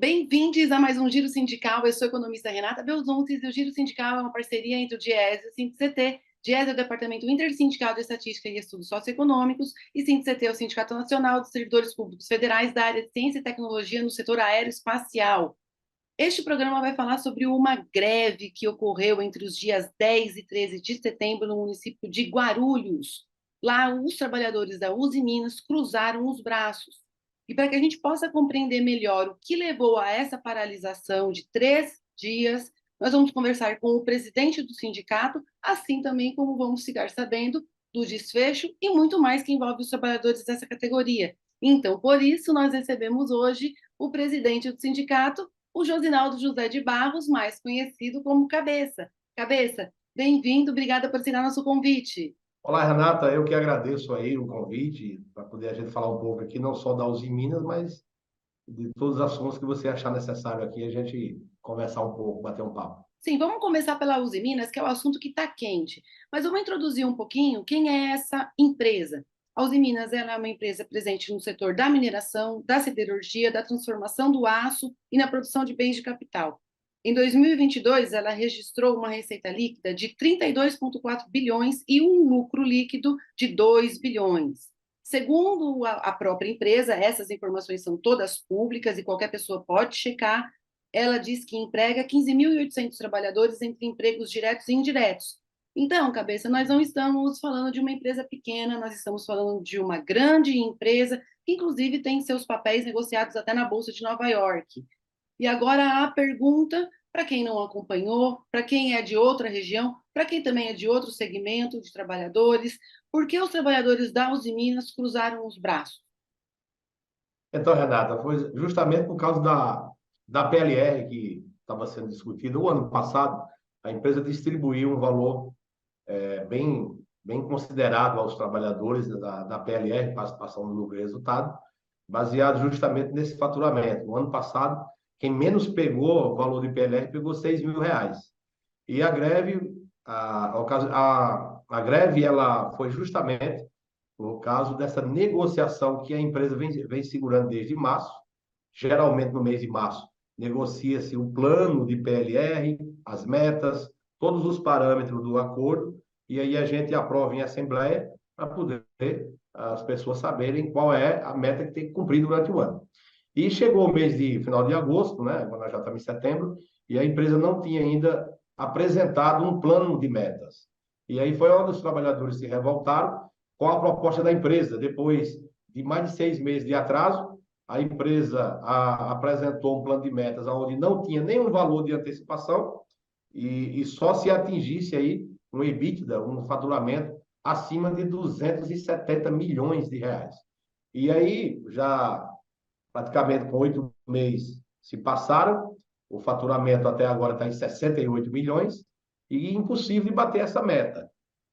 Bem-vindos a mais um Giro Sindical. Eu sou a economista Renata Belzunces e o Giro Sindical é uma parceria entre o DIES e o SINDIC-CT. DIES é o Departamento Intersindical de Estatística e Estudos Socioeconômicos e SINDIC-CT é o Sindicato Nacional dos Servidores Públicos Federais da área de Ciência e Tecnologia no setor aeroespacial. Este programa vai falar sobre uma greve que ocorreu entre os dias 10 e 13 de setembro no município de Guarulhos. Lá, os trabalhadores da Uzi Minas cruzaram os braços. E para que a gente possa compreender melhor o que levou a essa paralisação de 3 dias, nós vamos conversar com o presidente do sindicato, assim também como vamos ficar sabendo do desfecho e muito mais que envolve os trabalhadores dessa categoria. Então, por isso, nós recebemos hoje o presidente do sindicato, o Josinaldo José de Barros, mais conhecido como Cabeça. Cabeça, bem-vindo, obrigada por aceitar nosso convite. Olá, Renata, eu que agradeço aí o convite para poder a gente falar um pouco aqui, não só da Uzi Minas, mas de todos os assuntos que você achar necessário aqui, a gente conversar um pouco, bater um papo. Sim, vamos começar pela Uzi Minas, que é o assunto que está quente. Mas vamos introduzir um pouquinho quem é essa empresa. A Uzi Minas ela é uma empresa presente no setor da mineração, da siderurgia, da transformação do aço e na produção de bens de capital. Em 2022, ela registrou uma receita líquida de 32,4 bilhões e um lucro líquido de 2 bilhões. Segundo a própria empresa, essas informações são todas públicas e qualquer pessoa pode checar. Ela diz que emprega 15.800 trabalhadores entre empregos diretos e indiretos. Então, Cabeça, nós não estamos falando de uma empresa pequena, nós estamos falando de uma grande empresa, que inclusive tem seus papéis negociados até na Bolsa de Nova York. E agora a pergunta, para quem não acompanhou, para quem é de outra região, para quem também é de outro segmento de trabalhadores, por que os trabalhadores da Uzi Minas cruzaram os braços? Então, Renata, foi justamente por causa da PLR que estava sendo discutida. O ano passado, a empresa distribuiu um valor bem considerado aos trabalhadores da PLR, participação no lucro e resultado, baseado justamente nesse faturamento. No ano passado, quem menos pegou o valor de PLR pegou R$ 6.000. E a greve, a greve ela foi justamente por causa dessa negociação que a empresa vem segurando desde março. Geralmente, no mês de março, negocia-se o plano de PLR, as metas, todos os parâmetros do acordo, e aí a gente aprova em assembleia para poder as pessoas saberem qual é a meta que tem que cumprir durante o ano. E chegou o mês de final de agosto, né? Agora nós já estamos em setembro, e a empresa não tinha ainda apresentado um plano de metas. E aí foi onde os trabalhadores se revoltaram com a proposta da empresa. Depois de mais de 6 meses de atraso, a empresa apresentou um plano de metas onde não tinha nenhum valor de antecipação e só se atingisse aí um EBITDA, um faturamento acima de 270 milhões de reais. E aí, já praticamente com 8 meses se passaram, o faturamento até agora está em 68 milhões e impossível de bater essa meta.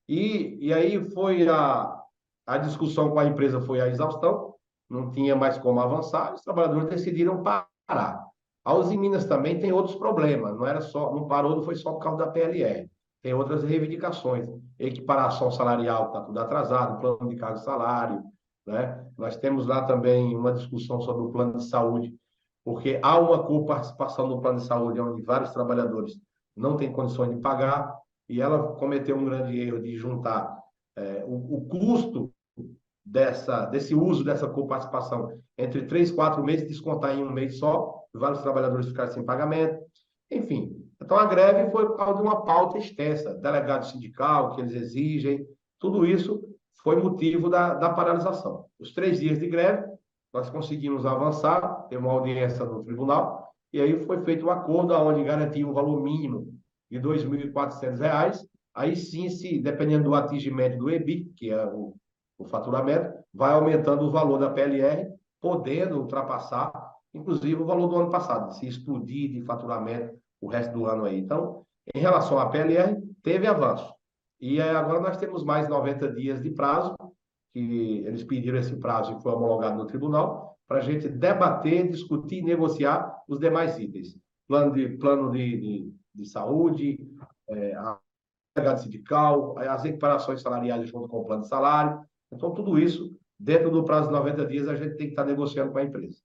E aí foi a discussão com a empresa foi a exaustão, não tinha mais como avançar, os trabalhadores decidiram parar. A Uzi Minas também tem outros problemas, não era só, não parou, não foi só por causa da PLR. Tem outras reivindicações, equiparação salarial, está tudo atrasado, plano de cargo e salário, né? Nós temos lá também uma discussão sobre o plano de saúde, porque há uma coparticipação no plano de saúde onde vários trabalhadores não têm condições de pagar, e ela cometeu um grande erro de juntar o custo desse uso dessa coparticipação entre 3, 4 meses, descontar em um mês só, vários trabalhadores ficaram sem pagamento, enfim. Então, a greve foi por causa de uma pauta extensa, delegado sindical, que eles exigem, tudo isso foi motivo da paralisação. Os 3 dias de greve, nós conseguimos avançar, teve uma audiência no tribunal, e aí foi feito um acordo onde garantia um valor mínimo de R$ 2.400, aí sim, se, dependendo do atingimento do EBIT, que é o faturamento, vai aumentando o valor da PLR, podendo ultrapassar, inclusive, o valor do ano passado, se explodir de faturamento o resto do ano aí. Então, em relação à PLR, teve avanço. E agora nós temos mais 90 dias de prazo, que eles pediram esse prazo e foi homologado no tribunal, para a gente debater, discutir e negociar os demais itens. Plano de saúde, a delegado sindical, as equiparações salariais junto com o plano de salário. Então, tudo isso, dentro do prazo de 90 dias, a gente tem que estar negociando com a empresa.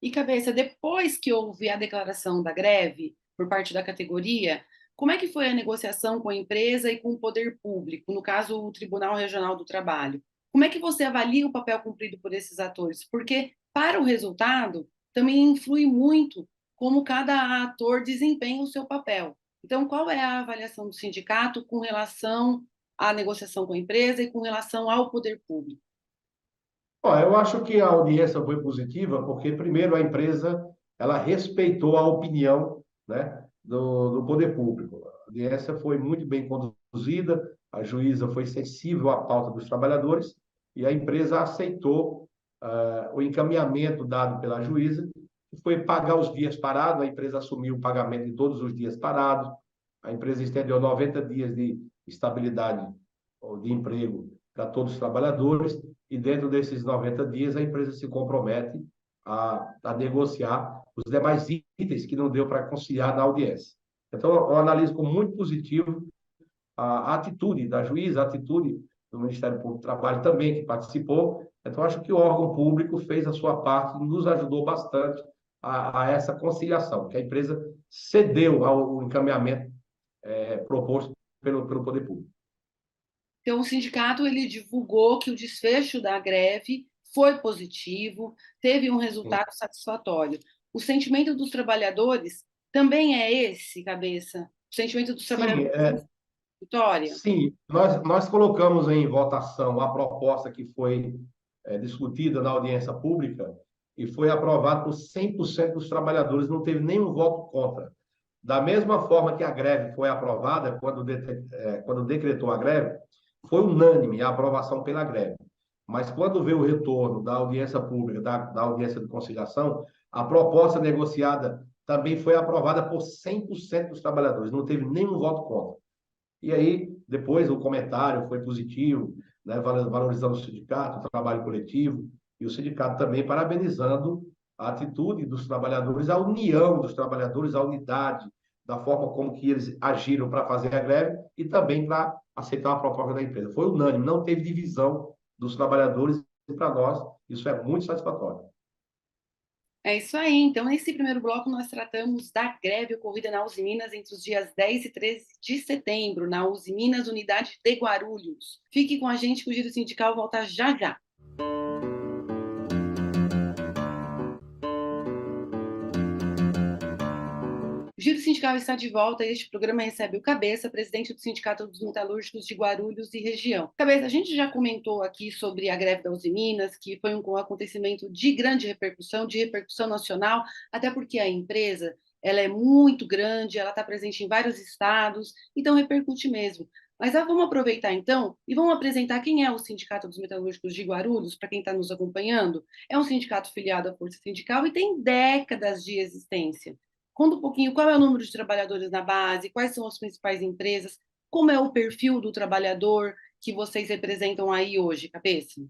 E cabeça, depois que houve a declaração da greve por parte da categoria, como é que foi a negociação com a empresa e com o poder público, no caso, o Tribunal Regional do Trabalho? Como é que você avalia o papel cumprido por esses atores? Porque para o resultado também influi muito como cada ator desempenha o seu papel. Então, qual é a avaliação do sindicato com relação à negociação com a empresa e com relação ao poder público? Ó, eu acho que a audiência foi positiva, porque, primeiro, a empresa ela respeitou a opinião, né, do poder público. A audiência foi muito bem conduzida, a juíza foi sensível à pauta dos trabalhadores e a empresa aceitou o encaminhamento dado pela juíza, que foi pagar os dias parados, a empresa assumiu o pagamento de todos os dias parados, a empresa estendeu 90 dias de estabilidade ou de emprego para todos os trabalhadores, e dentro desses 90 dias a empresa se compromete a negociar os demais itens que não deu para conciliar na audiência. Então, eu analiso como muito positivo a atitude da juíza, a atitude do Ministério Público do Trabalho também, que participou. Então, acho que o órgão público fez a sua parte e nos ajudou bastante a essa conciliação, que a empresa cedeu ao encaminhamento proposto pelo Poder Público. Então, o sindicato ele divulgou que o desfecho da greve foi positivo, teve um Sim, resultado satisfatório. O sentimento dos trabalhadores também é esse, cabeça? O sentimento dos sim, trabalhadores é vitória? sim, nós colocamos em votação a proposta que foi discutida na audiência pública e foi aprovada por 100% dos trabalhadores, não teve nenhum voto contra. Da mesma forma que a greve foi aprovada, quando decretou a greve, foi unânime a aprovação pela greve. Mas quando veio o retorno da audiência pública, da audiência de conciliação, a proposta negociada também foi aprovada por 100% dos trabalhadores, não teve nenhum voto contra. E aí, depois, o comentário foi positivo, né, valorizando o sindicato, o trabalho coletivo, e o sindicato também parabenizando a atitude dos trabalhadores, a união dos trabalhadores, a unidade, da forma como que eles agiram para fazer a greve e também para aceitar a proposta da empresa. Foi unânime, não teve divisão dos trabalhadores, e para nós isso é muito satisfatório. É isso aí. Então, nesse primeiro bloco, nós tratamos da greve ocorrida na Uzi Minas entre os dias 10 e 13 de setembro, na Uzi Minas, unidade de Guarulhos. Fique com a gente que o Giro Sindical volta já já. O Giro Sindical está de volta e este programa recebe o Cabeça, presidente do Sindicato dos Metalúrgicos de Guarulhos e região. Cabeça, a gente já comentou aqui sobre a greve da Uzi Minas, que foi um acontecimento de grande repercussão, de repercussão nacional, até porque a empresa ela é muito grande, ela está presente em vários estados, então repercute mesmo. Mas vamos aproveitar então e vamos apresentar quem é o Sindicato dos Metalúrgicos de Guarulhos, para quem está nos acompanhando. É um sindicato filiado à Força Sindical e tem décadas de existência. Conta um pouquinho qual é o número de trabalhadores na base, quais são as principais empresas, como é o perfil do trabalhador que vocês representam aí hoje, cabeça?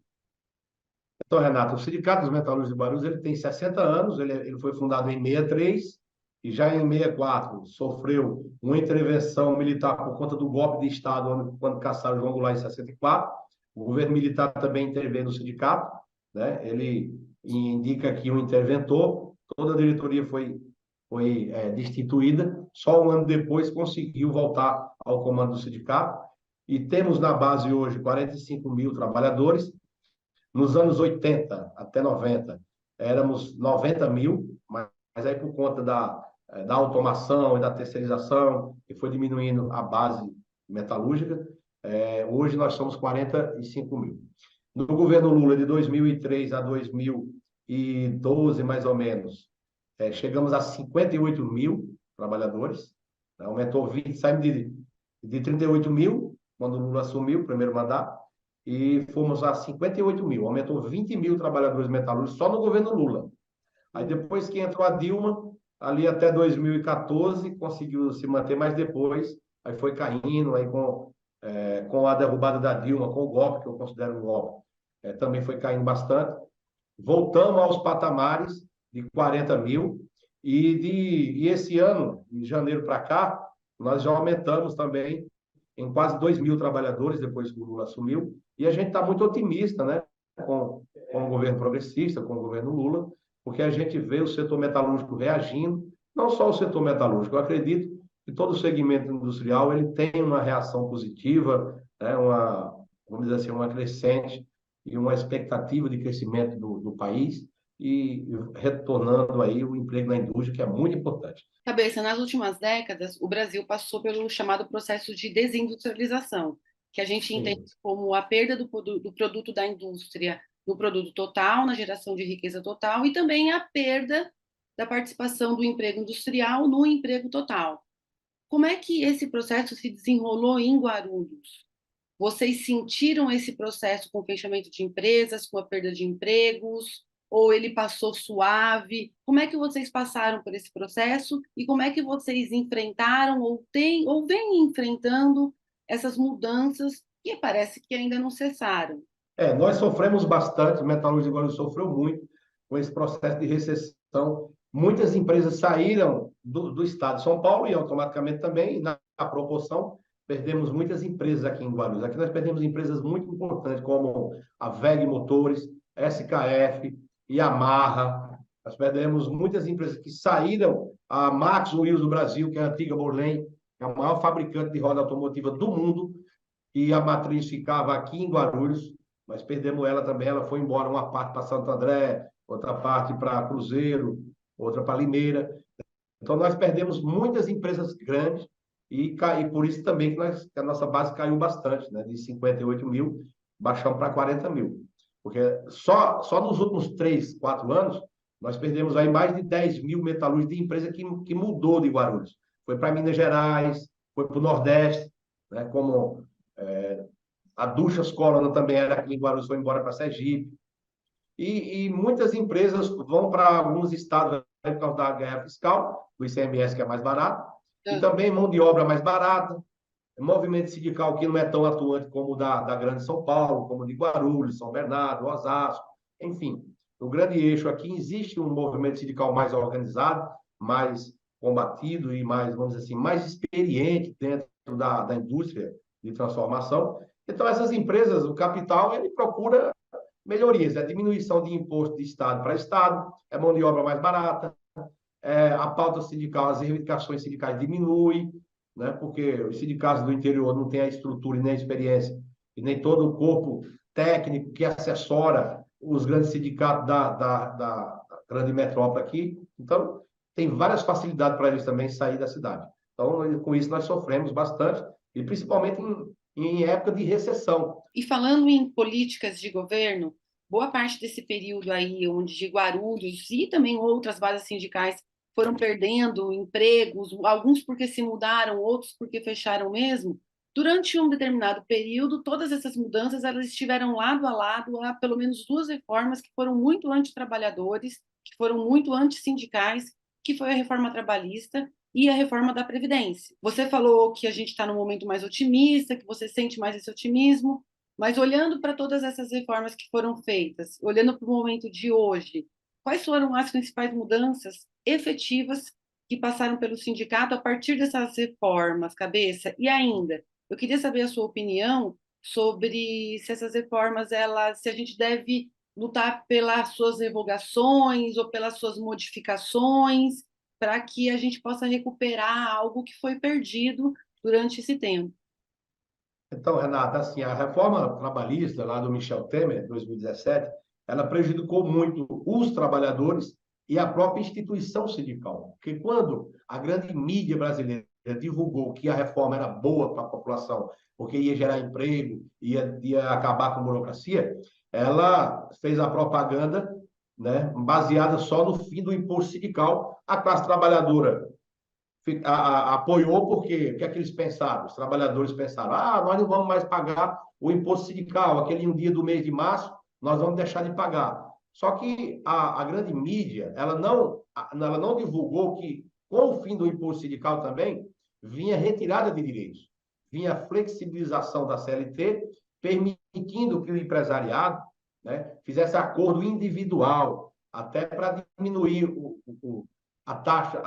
Então, Renato, o Sindicato dos Metalúrgicos de Guarulhos ele tem 60 anos, ele foi fundado em 63 e já em 64 sofreu uma intervenção militar por conta do golpe de Estado quando caçaram João Goulart em 64. O governo militar também interveio no sindicato, né? Ele indica aqui um interventor, toda a diretoria foi destituída, só um ano depois conseguiu voltar ao comando do sindicato e temos na base hoje 45 mil trabalhadores. Nos anos 80 até 90, éramos 90 mil, mas aí por conta da automação e da terceirização, que foi diminuindo a base metalúrgica, hoje nós somos 45 mil. No governo Lula, de 2003 a 2012, mais ou menos, chegamos a 58 mil trabalhadores, né? Aumentou 20, saímos de 38 mil, quando o Lula assumiu o primeiro mandato, e fomos a 58 mil, aumentou 20 mil trabalhadores metalúrgicos só no governo Lula. Aí depois que entrou a Dilma, ali até 2014, conseguiu se manter, mas depois aí foi caindo, aí com a derrubada da Dilma, com o golpe, que eu considero um golpe, também foi caindo bastante. Voltamos aos patamares de 40 mil, e esse ano, de janeiro para cá, nós já aumentamos também em quase 2 mil trabalhadores depois que o Lula assumiu, e a gente está muito otimista, né, com o governo progressista, com o governo Lula, porque a gente vê o setor metalúrgico reagindo, não só o setor metalúrgico, eu acredito que todo o segmento industrial ele tem uma reação positiva, né, vamos dizer assim, uma crescente e uma expectativa de crescimento do país e retornando aí o emprego na indústria, que é muito importante. Cabeça, nas últimas décadas, o Brasil passou pelo chamado processo de desindustrialização, que a gente entende Sim. como a perda do produto da indústria no produto total, na geração de riqueza total, e também a perda da participação do emprego industrial no emprego total. Como é que esse processo se desenrolou em Guarulhos? Vocês sentiram esse processo com o fechamento de empresas, com a perda de empregos, ou ele passou suave? Como é que vocês passaram por esse processo e como é que vocês enfrentaram ou vêm enfrentando essas mudanças que parece que ainda não cessaram? Nós sofremos bastante, o metalúrgico de Guarulhos sofreu muito com esse processo de recessão. Muitas empresas saíram do estado de São Paulo e automaticamente também, na proporção, perdemos muitas empresas aqui em Guarulhos. Aqui nós perdemos empresas muito importantes, como a WEG Motores, SKF, Yamaha. Nós perdemos muitas empresas que saíram, a Max Wheels do Brasil, que é a antiga Borlen, é a maior fabricante de roda automotiva do mundo, e a matriz ficava aqui em Guarulhos, mas perdemos ela também. Ela foi embora, uma parte para Santo André, outra parte para Cruzeiro, outra para Limeira. Então, nós perdemos muitas empresas grandes e por isso também que a nossa base caiu bastante, né? De 58 mil, baixamos para 40 mil. Porque só nos últimos 3, 4 anos, nós perdemos aí mais de 10 mil metalúrgicos de empresa que mudou de Guarulhos. Foi para Minas Gerais, foi para o Nordeste, né? Como a Duchas Colonna também era aqui em Guarulhos, foi embora para Sergipe. E muitas empresas vão para alguns estados por causa da guerra fiscal, do ICMS, que é mais barato, e Ah, também mão de obra mais barata, movimento sindical que não é tão atuante como o da Grande São Paulo, como o de Guarulhos, São Bernardo, Osasco, enfim. No grande eixo aqui existe um movimento sindical mais organizado, mais combatido e mais, vamos dizer assim, mais experiente dentro da indústria de transformação. Então, essas empresas, o capital, ele procura melhorias, é diminuição de imposto de estado para estado, é mão de obra mais barata, a pauta sindical, as reivindicações sindicais diminuem, né, porque os sindicatos do interior não têm a estrutura e nem a experiência, e nem todo o corpo técnico que assessora os grandes sindicatos da grande metrópole aqui. Então, tem várias facilidades para eles também sair da cidade. Então, com isso, nós sofremos bastante, e principalmente em época de recessão. e falando em políticas de governo, boa parte desse período aí, onde Guarulhos e também outras bases sindicais foram perdendo empregos, alguns porque se mudaram, outros porque fecharam mesmo. Durante um determinado período, todas essas mudanças elas estiveram lado a lado a pelo menos duas reformas que foram muito antitrabalhadores, que foram muito antissindicais, que foi a reforma trabalhista e a reforma da Previdência. Você falou que a gente está num momento mais otimista, que você sente mais esse otimismo, mas olhando para todas essas reformas que foram feitas, olhando para o momento de hoje, quais foram as principais mudanças efetivas que passaram pelo sindicato a partir dessas reformas, cabeça? E ainda, eu queria saber a sua opinião sobre se essas reformas, se a gente deve lutar pelas suas revogações ou pelas suas modificações, para que a gente possa recuperar algo que foi perdido durante esse tempo. Então, Renata, assim, a reforma trabalhista lá do Michel Temer, 2017, ela prejudicou muito os trabalhadores e a própria instituição sindical. Porque quando a grande mídia brasileira divulgou que a reforma era boa para a população, porque ia gerar emprego, ia acabar com a burocracia, ela fez a propaganda, né, baseada só no fim do imposto sindical. A classe trabalhadora apoiou porque o que é que eles pensaram? Os trabalhadores pensaram: nós não vamos mais pagar o imposto sindical, aquele um dia do mês de março, nós vamos deixar de pagar. Só que a grande mídia, ela não divulgou que, com o fim do imposto sindical também, vinha retirada de direitos, vinha flexibilização da CLT, permitindo que o empresariado, né, fizesse acordo individual, até para diminuir a taxa,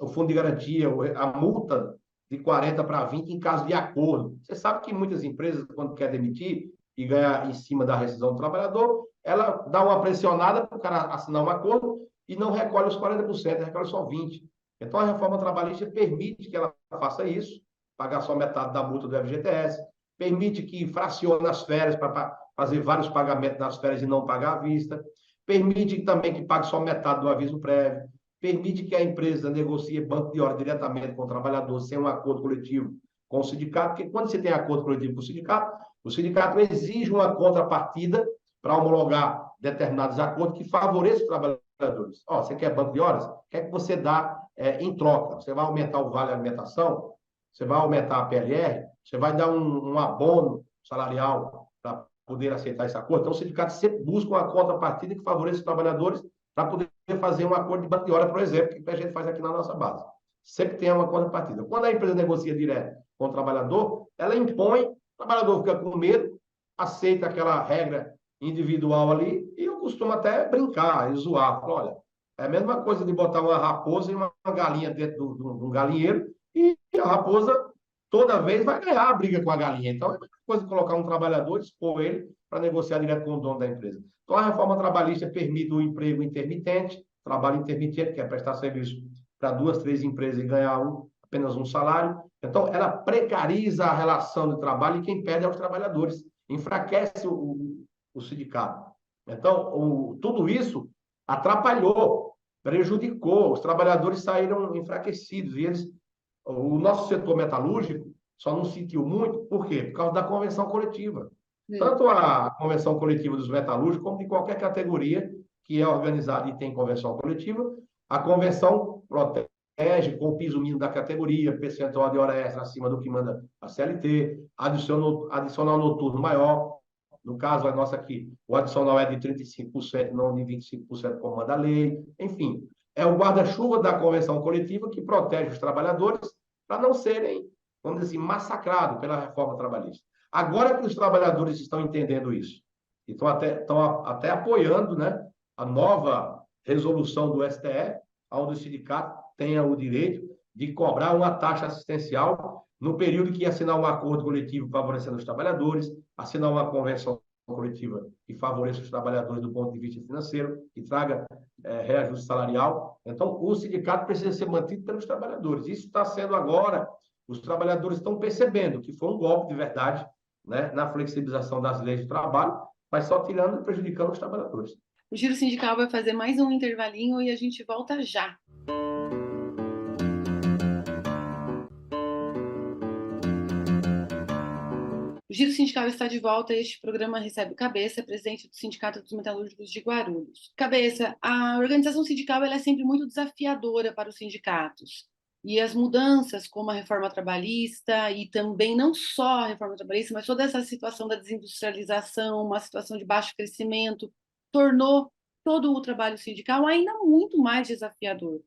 o fundo de garantia, a multa de 40 para 20 em caso de acordo. Você sabe que muitas empresas, quando quer demitir, e ganhar em cima da rescisão do trabalhador, ela dá uma pressionada para o cara assinar um acordo e não recolhe os 40%, recolhe só 20%. Então, a reforma trabalhista permite que ela faça isso, pagar só metade da multa do FGTS, permite que fracione as férias para fazer vários pagamentos nas férias e não pagar à vista, permite também que pague só metade do aviso prévio, permite que a empresa negocie banco de hora diretamente com o trabalhador sem um acordo coletivo com o sindicato, porque quando você tem acordo coletivo com o sindicato exige uma contrapartida para homologar determinados acordos que favoreçam os trabalhadores. Ó, você quer banco de horas? O que é que você dá em troca? Você vai aumentar o vale alimentação? Você vai aumentar a PLR? Você vai dar um abono salarial para poder aceitar esse acordo? Então, o sindicato sempre busca uma contrapartida que favoreça os trabalhadores para poder fazer um acordo de banco de hora, por exemplo, que a gente faz aqui na nossa base. Sempre tem uma contrapartida. Quando a empresa negocia direto com o trabalhador, ela impõe, o trabalhador fica com medo, aceita aquela regra individual ali, e eu costumo até brincar e zoar. Olha, é a mesma coisa de botar uma raposa e uma galinha dentro de um galinheiro, e a raposa toda vez vai ganhar a briga com a galinha. Então, é a mesma coisa de colocar um trabalhador, expor ele para negociar direto com o dono da empresa. Então, a reforma trabalhista permite o emprego intermitente, trabalho intermitente, que é prestar serviço para 2, 3 empresas e ganhar apenas um salário. Então, ela precariza a relação de trabalho e quem perde é os trabalhadores, enfraquece o sindicato. Então, tudo isso atrapalhou, prejudicou, os trabalhadores saíram enfraquecidos e o nosso setor metalúrgico só não sentiu muito, por quê? Por causa da convenção coletiva. Tanto a convenção coletiva dos metalúrgicos, como de qualquer categoria que é organizada e tem convenção coletiva, a convenção protege com o piso mínimo da categoria, percentual de hora extra acima do que manda a CLT, adicional noturno maior. No caso, a nossa aqui, o adicional é de 35%, não de 25%, como manda a lei. Enfim, é o guarda-chuva da convenção coletiva que protege os trabalhadores para não serem, vamos dizer assim, massacrados pela reforma trabalhista. Agora que os trabalhadores estão entendendo isso, e estão até apoiando, né, a nova resolução do STF, onde o sindicato tenha o direito de cobrar uma taxa assistencial no período que assinar um acordo coletivo favorecendo os trabalhadores, assinar uma convenção coletiva que favoreça os trabalhadores do ponto de vista financeiro, que traga reajuste salarial. Então, o sindicato precisa ser mantido pelos trabalhadores. Isso está sendo agora, os trabalhadores estão percebendo que foi um golpe de verdade, né, na flexibilização das leis de trabalho, mas só tirando e prejudicando os trabalhadores. O Giro Sindical vai fazer mais um intervalinho e a gente volta já. O Giro Sindical está de volta e este programa recebe o Cabeça, presidente do Sindicato dos Metalúrgicos de Guarulhos. Cabeça, a organização sindical ela é sempre muito desafiadora para os sindicatos. E as mudanças, como a reforma trabalhista, e também não só a reforma trabalhista, mas toda essa situação da desindustrialização, uma situação de baixo crescimento, tornou todo o trabalho sindical ainda muito mais desafiador.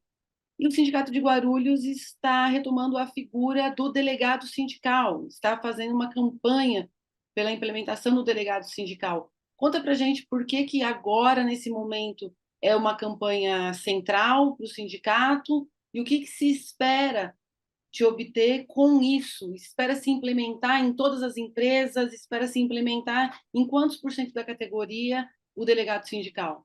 E o Sindicato de Guarulhos está retomando a figura do delegado sindical, está fazendo uma campanha pela implementação do delegado sindical. Conta para a gente por que agora, nesse momento, é uma campanha central para o sindicato e o que se espera de obter com isso? Espera se implementar em todas as empresas? Espera se implementar em quantos por cento da categoria o delegado sindical?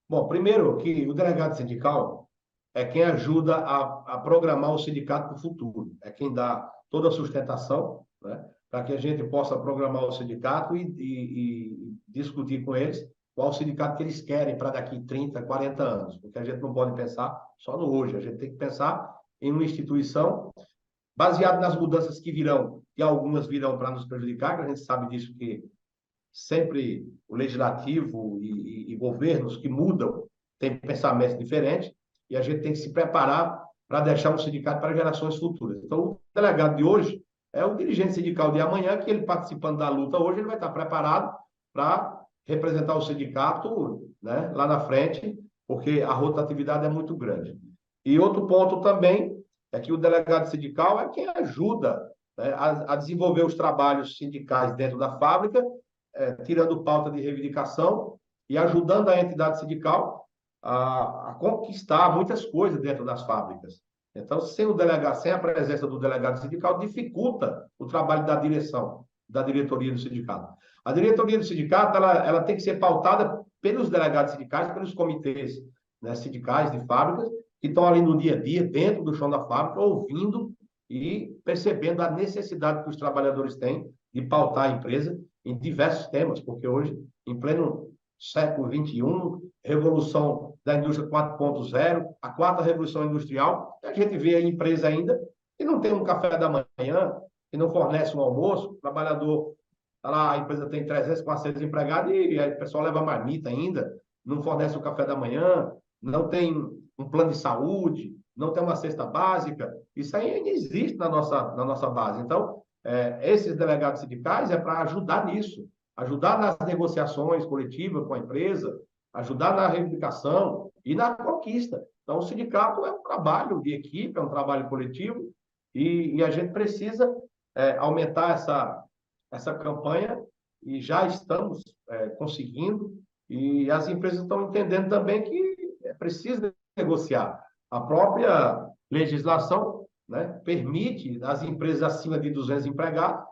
Bom, primeiro que o delegado sindical é quem ajuda a programar o sindicato para o futuro, é quem dá toda a sustentação, né, para que a gente possa programar o sindicato e discutir com eles qual o sindicato que eles querem para daqui 30, 40 anos, porque a gente não pode pensar só no hoje, a gente tem que pensar em uma instituição baseada nas mudanças que virão, e algumas virão para nos prejudicar, que a gente sabe disso que sempre o legislativo e governos que mudam têm pensamentos diferentes, e a gente tem que se preparar para deixar um sindicato para gerações futuras. Então, o delegado de hoje é o dirigente sindical de amanhã, que ele participando da luta hoje, ele vai estar preparado para representar o sindicato, né, lá na frente, porque a rotatividade é muito grande. E outro ponto também é que o delegado sindical é quem ajuda, né, a desenvolver os trabalhos sindicais dentro da fábrica, tirando pauta de reivindicação e ajudando a entidade sindical a conquistar muitas coisas dentro das fábricas. Então, sem a presença do delegado sindical, dificulta o trabalho da direção. da diretoria do sindicato. A diretoria do sindicato ela tem que ser pautada pelos delegados sindicais, pelos comitês, né, sindicais de fábricas, que estão ali no dia a dia, dentro do chão da fábrica, ouvindo e percebendo a necessidade que os trabalhadores têm de pautar a empresa em diversos temas, porque hoje, em pleno século XXI, revolução da indústria 4.0, a quarta revolução industrial, a gente vê a empresa ainda que não tem um café da manhã, que não fornece um almoço, o trabalhador, tá lá, a empresa tem 300, 400 empregados e o pessoal leva marmita ainda, não fornece o café da manhã, não tem um plano de saúde, não tem uma cesta básica, isso aí ainda existe na nossa base. Então, esses delegados sindicais é para ajudar nisso, ajudar nas negociações coletivas com a empresa, ajudar na reivindicação e na conquista. Então, o sindicato é um trabalho de equipe, é um trabalho coletivo, e a gente precisa aumentar essa campanha, e já estamos conseguindo, e as empresas estão entendendo também que é preciso negociar. A própria legislação, né, permite as empresas acima de 200 empregados,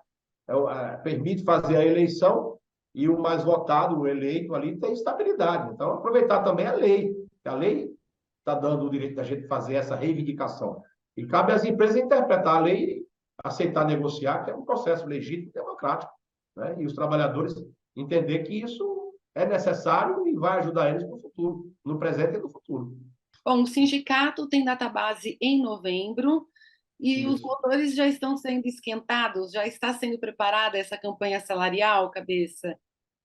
permite fazer a eleição e o mais votado, o eleito ali, tem estabilidade. Então, aproveitar também a lei. A lei está dando o direito da gente fazer essa reivindicação. E cabe às empresas interpretar a lei e aceitar negociar, que é um processo legítimo, democrático, né? E os trabalhadores entender que isso é necessário e vai ajudar eles no futuro, no presente e no futuro. Bom, o sindicato tem database em novembro e os Isso. motores já estão sendo esquentados, já está sendo preparada essa campanha salarial, Cabeça?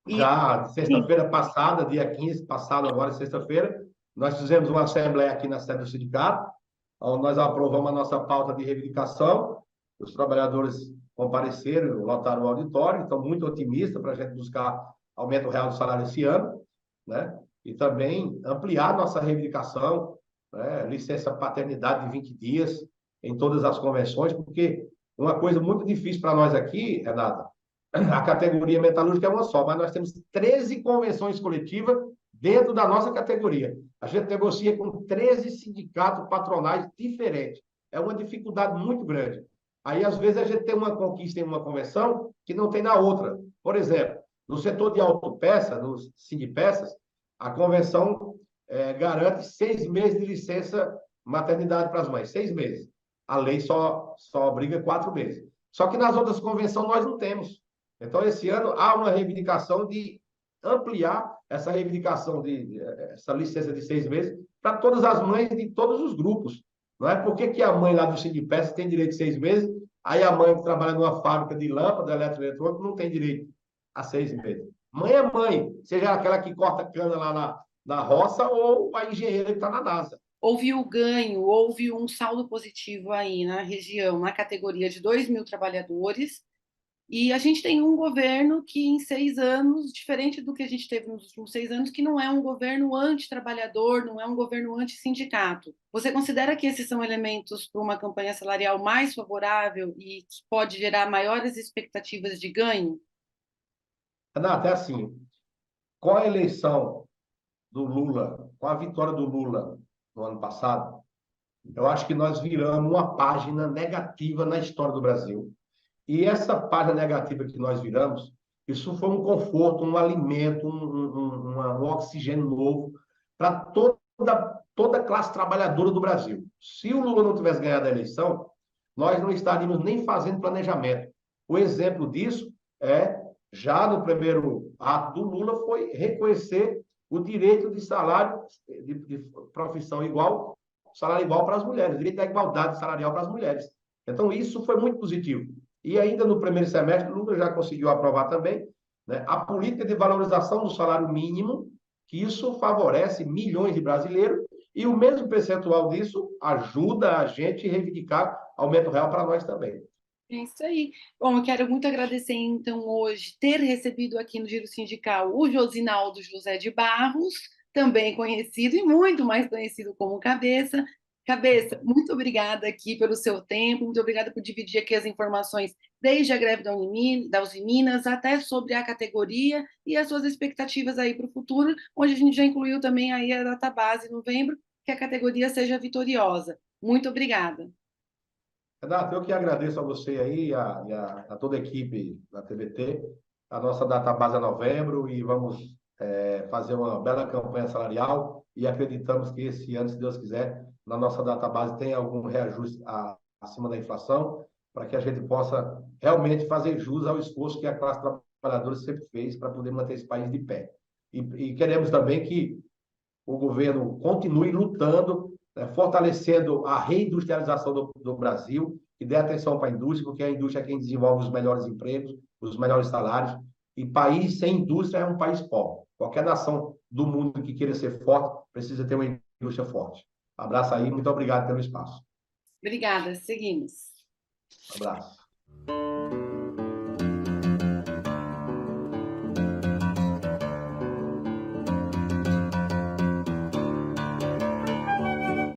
E Já sim, sexta-feira passada, dia 15 passado, agora sexta-feira, nós fizemos uma assembleia aqui na sede do sindicato, onde nós aprovamos a nossa pauta de reivindicação. Os trabalhadores compareceram, lotaram o auditório, estão muito otimistas para a gente buscar aumento real do salário esse ano, né? E também ampliar nossa reivindicação, né? Licença paternidade de 20 dias em todas as convenções, porque uma coisa muito difícil para nós aqui, Renata, a categoria metalúrgica é uma só, mas nós temos 13 convenções coletivas dentro da nossa categoria. A gente negocia com 13 sindicatos patronais diferentes. É uma dificuldade muito grande. Aí, às vezes, a gente tem uma conquista em uma convenção que não tem na outra. Por exemplo, no setor de autopeça, nos sindipeças, a convenção garante 6 meses de licença maternidade para as mães, 6 meses. A lei só obriga 4 meses. Só que nas outras convenções nós não temos. Então, esse ano, há uma reivindicação de ampliar essa reivindicação essa licença de 6 meses para todas as mães de todos os grupos. Não é porque que a mãe lá do Sindipeça tem direito de 6 meses, aí a mãe que trabalha numa fábrica de lâmpada eletroeletrônica não tem direito a 6 meses. Mãe é mãe, seja aquela que corta cana lá na roça ou a engenheira que está na NASA. houve o ganho, houve um saldo positivo aí na região, na categoria de 2.000 trabalhadores, e a gente tem um governo que, em 6 anos, diferente do que a gente teve nos últimos 6 anos, que não é um governo anti-trabalhador, não é um governo anti-sindicato. Você considera que esses são elementos para uma campanha salarial mais favorável e que pode gerar maiores expectativas de ganho? Renata, é assim, com a eleição do Lula, com a vitória do Lula no ano passado, eu acho que nós viramos uma página negativa na história do Brasil. E essa página negativa que nós viramos, isso foi um conforto, um alimento, um oxigênio novo para toda a classe trabalhadora do Brasil. Se o Lula não tivesse ganhado a eleição, nós não estaríamos nem fazendo planejamento. O exemplo disso já no primeiro ato do Lula, foi reconhecer o direito de salário, de profissão igual, salário igual para as mulheres, o direito da igualdade salarial para as mulheres. Então, isso foi muito positivo. E ainda no primeiro semestre, o Lula já conseguiu aprovar também, né, a política de valorização do salário mínimo, que isso favorece milhões de brasileiros, e o mesmo percentual disso ajuda a gente a reivindicar aumento real para nós também. É isso aí. Bom, eu quero muito agradecer, então, hoje, ter recebido aqui no Giro Sindical o Josinaldo José de Barros, também conhecido e muito mais conhecido como Cabeça. Cabeça, muito obrigada aqui pelo seu tempo, muito obrigada por dividir aqui as informações, desde a greve da Usiminas até sobre a categoria e as suas expectativas aí para o futuro, onde a gente já incluiu também aí a database em novembro, que a categoria seja vitoriosa. Muito obrigada. Renato, eu que agradeço a você aí a toda a equipe da TBT. A nossa database é novembro e vamos fazer uma bela campanha salarial e acreditamos que esse ano, se Deus quiser, na nossa database tem algum reajuste acima da inflação, para que a gente possa realmente fazer jus ao esforço que a classe trabalhadora sempre fez para poder manter esse país de pé. E queremos também que o governo continue lutando, né, fortalecendo a reindustrialização do Brasil e dê atenção para a indústria, porque a indústria é quem desenvolve os melhores empregos, os melhores salários. E país sem indústria é um país pobre. Qualquer nação do mundo que queira ser forte precisa ter uma indústria forte. Abraço aí, muito obrigado pelo espaço. Obrigada, seguimos. Abraço.